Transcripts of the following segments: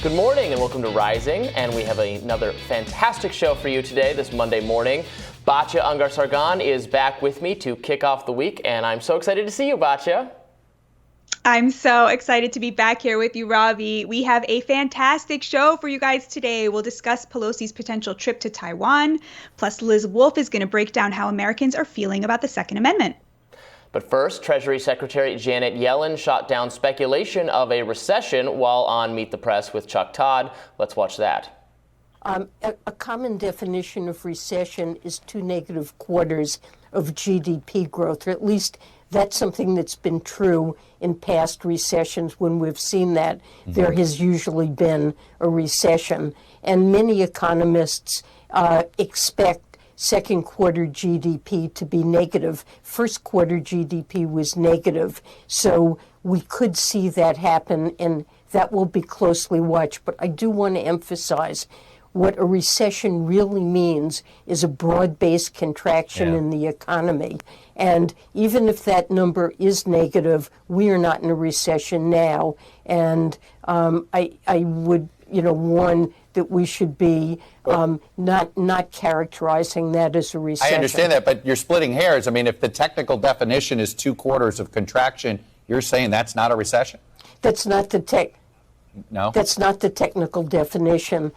Good morning and welcome to Rising, and we have another fantastic show for you today, this Monday morning. Batya Ungar-Sargon is back with me to kick off the week, and I'm so excited to see you, Batya. I'm so excited to be back here with you, Robby. We have a fantastic show for you guys today. We'll discuss Pelosi's potential trip to Taiwan, plus Liz Wolfe is going to break down how Americans are feeling about the Second Amendment. But first, Treasury Secretary Janet Yellen shot down speculation of a recession while on Meet the Press with Chuck Todd. Let's watch that. A common definition of recession is 2 negative quarters of GDP growth, or at least that's something that's been true in past recessions. When we've seen that, there has usually been a recession. And many economists expect second quarter GDP to be negative. First quarter GDP was negative. So we could see that happen, and that will be closely watched. But I do want to emphasize what a recession really means is a broad-based contraction in the economy. And even if that number is negative, we are not in a recession now. And I would, warn that we should be not characterizing that as a recession. I understand that, but you're splitting hairs. I mean, if the technical definition is 2 quarters of contraction, you're saying that's not a recession? That's not the No? That's not the technical definition.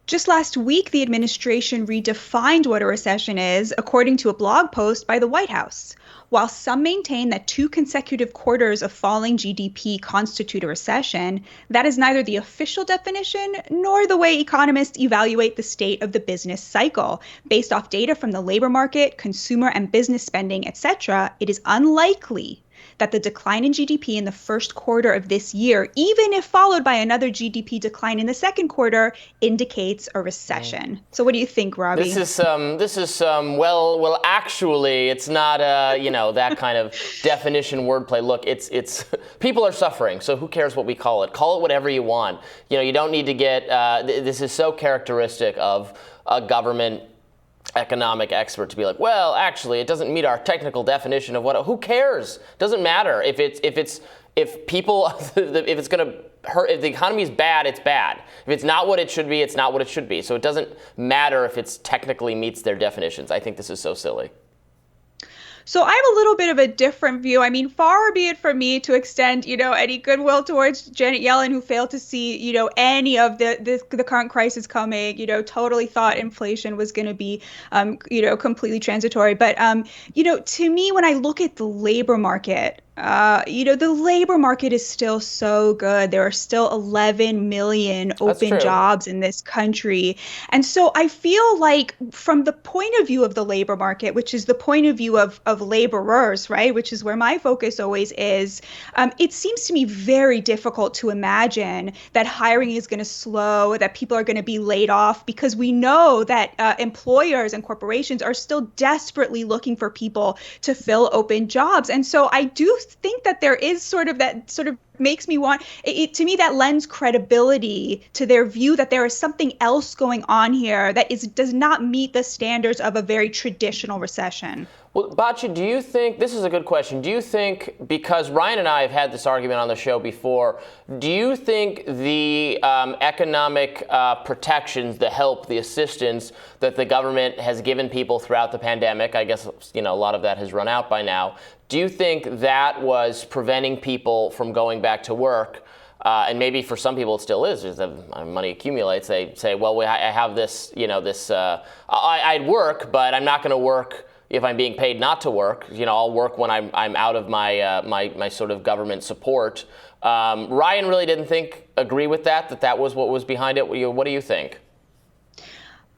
Just last week, the administration redefined what a recession is, according to a blog post by the White House. While some maintain that 2 consecutive quarters of falling GDP constitute a recession, that is neither the official definition nor the way economists evaluate the state of the business cycle. Based off data from the labor market, consumer and business spending, etc., it is unlikely that the decline in GDP in the first quarter of this year, even if followed by another GDP decline in the second quarter, indicates a recession. So what do you think, Robby? This is well, actually, it's not, that kind of definition wordplay. Look, it's people are suffering, so who cares what we call it? Call it whatever you want. You don't need to get, this is so characteristic of a government economic expert to be like, well, actually, it doesn't meet our technical definition of what. Who cares? Doesn't matter if it's going to hurt. If the economy is bad, it's bad. If it's not what it should be, it's not what it should be. So it doesn't matter if it's technically meets their definitions. I think this is so silly. So I have a little bit of a different view. I mean, far be it from me to extend, any goodwill towards Janet Yellen, who failed to see, any of the current crisis coming, totally thought inflation was going to be, completely transitory. But, to me, when I look at the labor market, the labor market is still so good. There are still 11 million open jobs in this country. And so I feel like from the point of view of the labor market, which is the point of view of laborers, right, which is where my focus always is, it seems to me very difficult to imagine that hiring is going to slow, that people are going to be laid off, because we know that employers and corporations are still desperately looking for people to fill open jobs. And so I do think that there is makes me want it, to me, that lends credibility to their view that there is something else going on here that does not meet the standards of a very traditional recession. Well, Batya, do you think, this is a good question, do you think, because Ryan and I have had this argument on the show before, do you think the economic protections, the help, the assistance that the government has given people throughout the pandemic, I guess, a lot of that has run out by now, do you think that was preventing people from going back to work? And maybe for some people it still is, as the money accumulates. They say, well, I have this, I'd work, but I'm not going to work if I'm being paid not to work. I'll work when I'm out of my my sort of government support. Ryan really didn't agree with that was what was behind it. What do you think?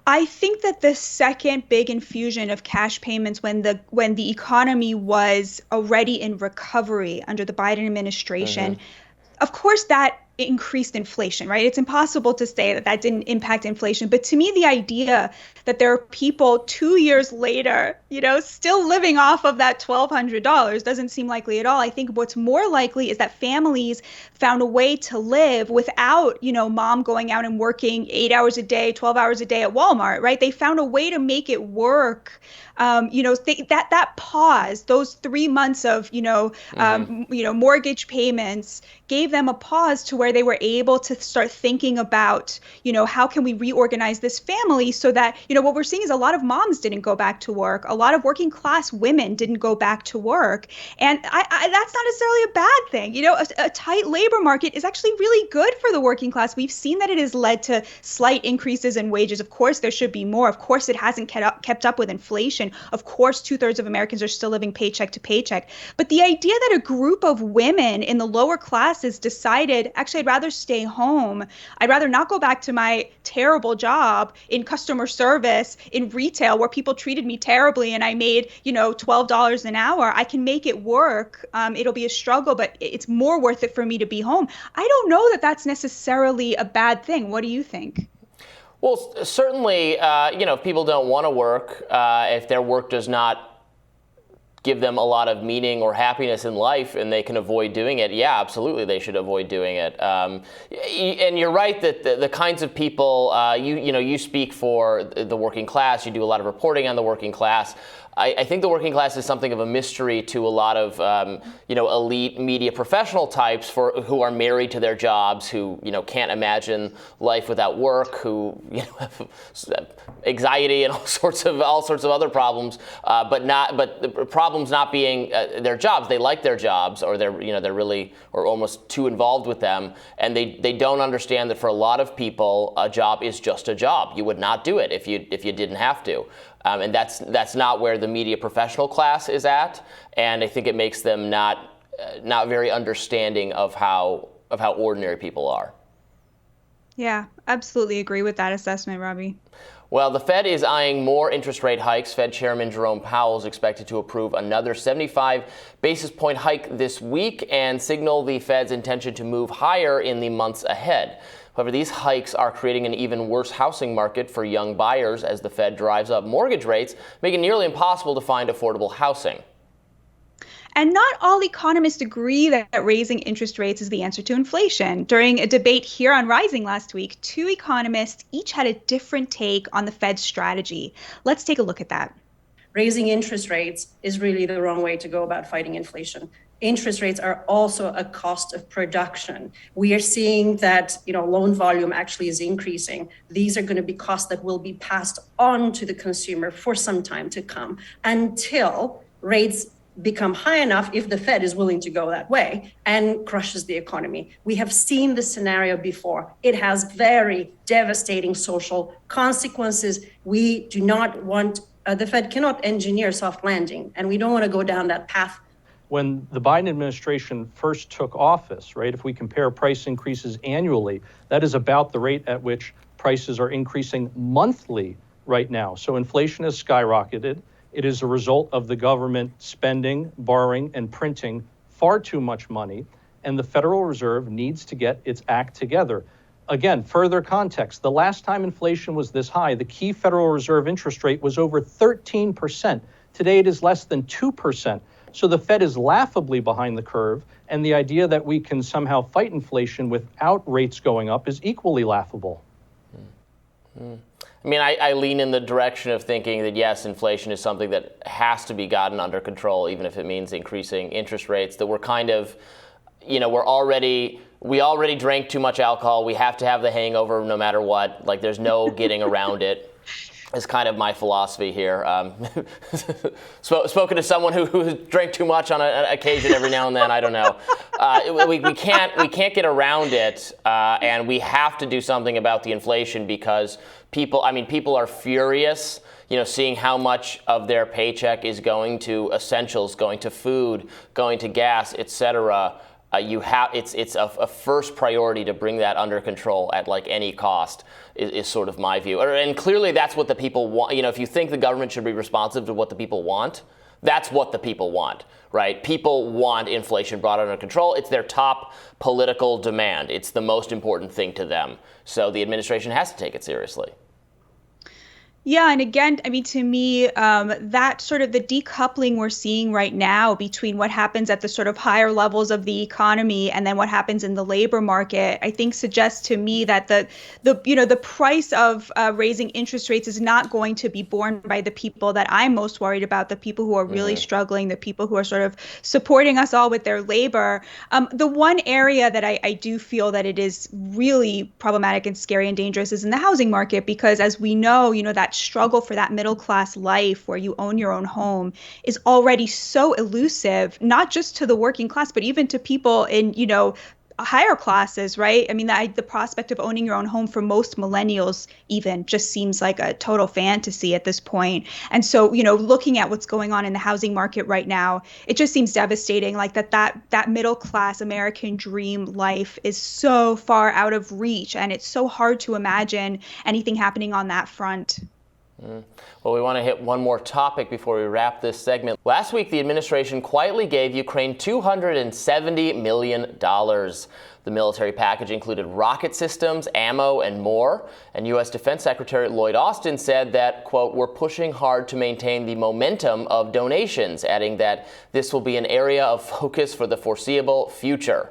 I think that the second big infusion of cash payments when the economy was already in recovery under the Biden administration, of course that increased inflation, right? It's impossible to say that that didn't impact inflation. But to me, the idea that there are people 2 years later, still living off of that $1,200 doesn't seem likely at all. I think what's more likely is that families found a way to live without, mom going out and working 8 hours a day, 12 hours a day at Walmart, right? They found a way to make it work. That pause, those 3 months of, mortgage payments gave them a pause to where they were able to start thinking about, how can we reorganize this family so that, what we're seeing is a lot of moms didn't go back to work. A lot of working class women didn't go back to work. And that's not necessarily a bad thing. A tight labor market is actually really good for the working class. We've seen that it has led to slight increases in wages. Of course, there should be more. Of course, it hasn't kept up with inflation. Of course, 2/3 of Americans are still living paycheck to paycheck. But the idea that a group of women in the lower classes decided, actually, I'd rather stay home. I'd rather not go back to my terrible job in customer service, in retail, where people treated me terribly and I made, $12 an hour. I can make it work. It'll be a struggle, but it's more worth it for me to be home. I don't know that that's necessarily a bad thing. What do you think? Well, certainly, if people don't want to work, if their work does not give them a lot of meaning or happiness in life and they can avoid doing it, yeah, absolutely, they should avoid doing it. And you're right that the kinds of people, you speak for the working class, you do a lot of reporting on the working class. I think the working class is something of a mystery to a lot of, elite media professional types who are married to their jobs, who, can't imagine life without work, who, have anxiety and all sorts of other problems, but the problems not being their jobs. They like their jobs, or they're really or almost too involved with them, and they don't understand that for a lot of people, a job is just a job. You would not do it if you didn't have to. And that's not where the media professional class is at, and I think it makes them not very understanding of how ordinary people are. Yeah, absolutely agree with that assessment, Robby. Well, the Fed is eyeing more interest rate hikes. Fed Chairman Jerome Powell is expected to approve another 75 basis point hike this week and signal the Fed's intention to move higher in the months ahead. However, these hikes are creating an even worse housing market for young buyers as the Fed drives up mortgage rates, making it nearly impossible to find affordable housing. And not all economists agree that raising interest rates is the answer to inflation. During a debate here on Rising last week, two economists each had a different take on the Fed's strategy. Let's take a look at that. Raising interest rates is really the wrong way to go about fighting inflation. Interest rates are also a cost of production. We are seeing that, loan volume actually is increasing. These are going to be costs that will be passed on to the consumer for some time to come until rates become high enough, if the Fed is willing to go that way, and crushes the economy. We have seen this scenario before. It has very devastating social consequences. We do not want, the Fed cannot engineer soft landing, and we don't want to go down that path. When the Biden administration first took office, right, if we compare price increases annually, that is about the rate at which prices are increasing monthly right now. So inflation has skyrocketed. It is a result of the government spending, borrowing, and printing far too much money, and the Federal Reserve needs to get its act together. Again, further context, the last time inflation was this high, the key Federal Reserve interest rate was over 13%. Today it is less than 2%. So the Fed is laughably behind the curve, and the idea that we can somehow fight inflation without rates going up is equally laughable. I mean, I lean in the direction of thinking that, yes, inflation is something that has to be gotten under control, even if it means increasing interest rates, that we're kind of, we already drank too much alcohol. We have to have the hangover no matter what. Like, there's no getting around it. Is kind of my philosophy here. Spoken to someone who drank too much on an occasion every now and then. I don't know. We can't get around it, and we have to do something about the inflation because people are furious. Seeing how much of their paycheck is going to essentials, going to food, going to gas, etc. It's a first priority to bring that under control at any cost is sort of my view. And clearly that's what the people want. If you think the government should be responsive to what the people want, That's what the people want, right? People want inflation brought under control. It's their top political demand. It's the most important thing to them. So the administration has to take it seriously. Yeah, and again, I mean, to me, that sort of the decoupling we're seeing right now between what happens at the sort of higher levels of the economy and then what happens in the labor market, I think suggests to me that the price of raising interest rates is not going to be borne by the people that I'm most worried about, the people who are really struggling, the people who are sort of supporting us all with their labor. The one area that I do feel that it is really problematic and scary and dangerous is in the housing market, because as we know, that struggle for that middle class life where you own your own home is already so elusive, not just to the working class, but even to people in, higher classes, right? I mean, the prospect of owning your own home for most millennials even just seems like a total fantasy at this point. And so, looking at what's going on in the housing market right now, it just seems devastating, like that middle class American dream life is so far out of reach, and it's so hard to imagine anything happening on that front. Well, we want to hit one more topic before we wrap this segment. Last week, the administration quietly gave Ukraine $270 million. The military package included rocket systems, ammo, and more. And U.S. Defense Secretary Lloyd Austin said that, quote, "We're pushing hard to maintain the momentum of donations," adding that this will be an area of focus for the foreseeable future.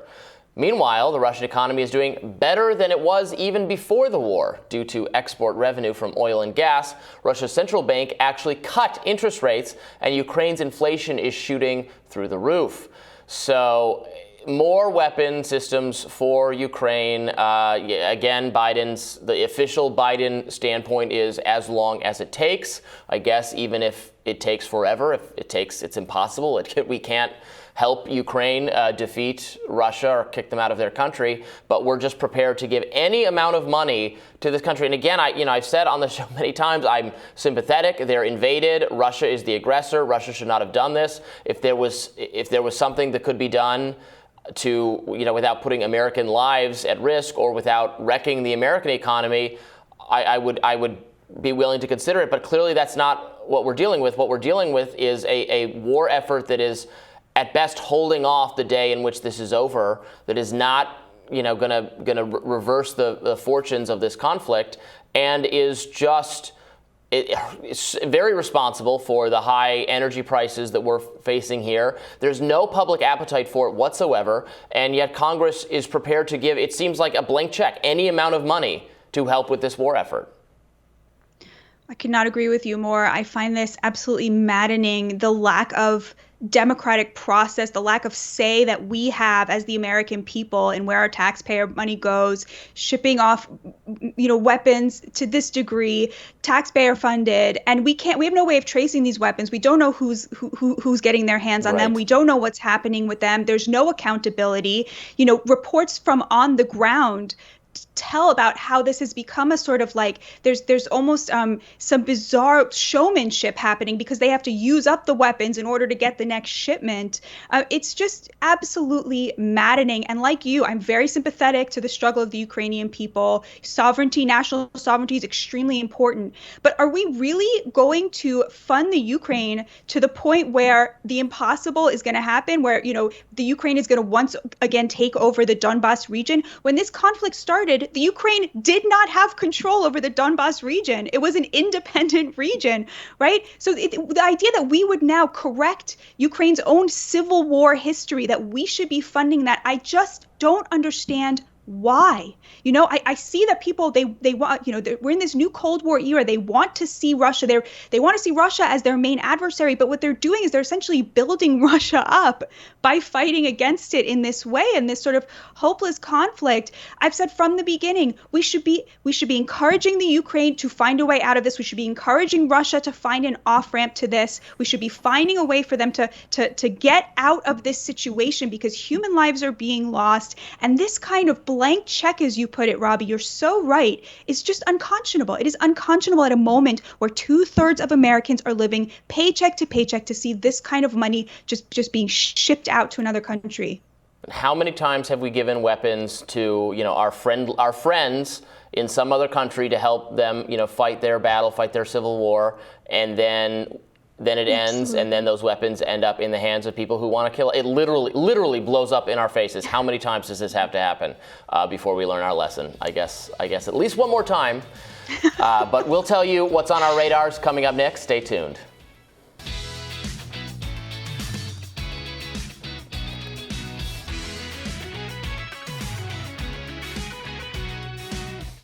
Meanwhile, the Russian economy is doing better than it was even before the war. Due to export revenue from oil and gas, Russia's central bank actually cut interest rates, and Ukraine's inflation is shooting through the roof. So more weapon systems for Ukraine. Again, the official Biden standpoint is as long as it takes. I guess even if it takes forever, it's impossible. We can't help Ukraine defeat Russia or kick them out of their country, but we're just prepared to give any amount of money to this country. And again, I've said on the show many times, I'm sympathetic. They're invaded. Russia is the aggressor. Russia should not have done this. If there was something that could be done to, without putting American lives at risk or without wrecking the American economy, I would be willing to consider it. But clearly that's not what we're dealing with. What we're dealing with is a war effort that is at best holding off the day in which this is over, that is not, gonna reverse the fortunes of this conflict, and is just it's very responsible for the high energy prices that we're facing here. There's no public appetite for it whatsoever, and yet Congress is prepared to give, it seems like, a blank check, any amount of money to help with this war effort. I could not agree with you more. I find this absolutely maddening, the lack of democratic process, the lack of say that we have as the American people in where our taxpayer money goes, shipping off, weapons to this degree, taxpayer funded, and we have no way of tracing these weapons. We don't know who's getting their hands on them. We don't know what's happening with them. There's no accountability. Reports from on the ground tell about how this has become a sort of like there's almost some bizarre showmanship happening because they have to use up the weapons in order to get the next shipment. It's just absolutely maddening. And like you, I'm very sympathetic to the struggle of the Ukrainian people. Sovereignty, national sovereignty is extremely important. But are we really going to fund the Ukraine to the point where the impossible is going to happen, where, the Ukraine is going to once again take over the Donbas region? When this conflict started, the Ukraine did not have control over the Donbas region. It was an independent region, right? So the idea that we would now correct Ukraine's own civil war history, that we should be funding that, I just don't understand why. I see that people, they want, we're in this new Cold War era. They want to see Russia there. They want to see Russia as their main adversary. But what they're doing is they're essentially building Russia up by fighting against it in this way, in this sort of hopeless conflict. I've said from the beginning, we should be encouraging the Ukraine to find a way out of this. We should be encouraging Russia to find an off-ramp to this. We should be finding a way for them to get out of this situation, because human lives are being lost. And this kind of blank check, as you put it, Robby, you're so right, is just unconscionable. It is unconscionable at a moment where 2/3 of Americans are living paycheck to paycheck to see this kind of money just being shipped out to another country. How many times have we given weapons to, our friends in some other country to help them, fight their battle, fight their civil war, and then then it ends, and then those weapons end up in the hands of people who want to kill. It literally blows up in our faces. How many times does this have to happen before we learn our lesson? I guess at least one more time. But we'll tell you what's on our radars coming up next. Stay tuned.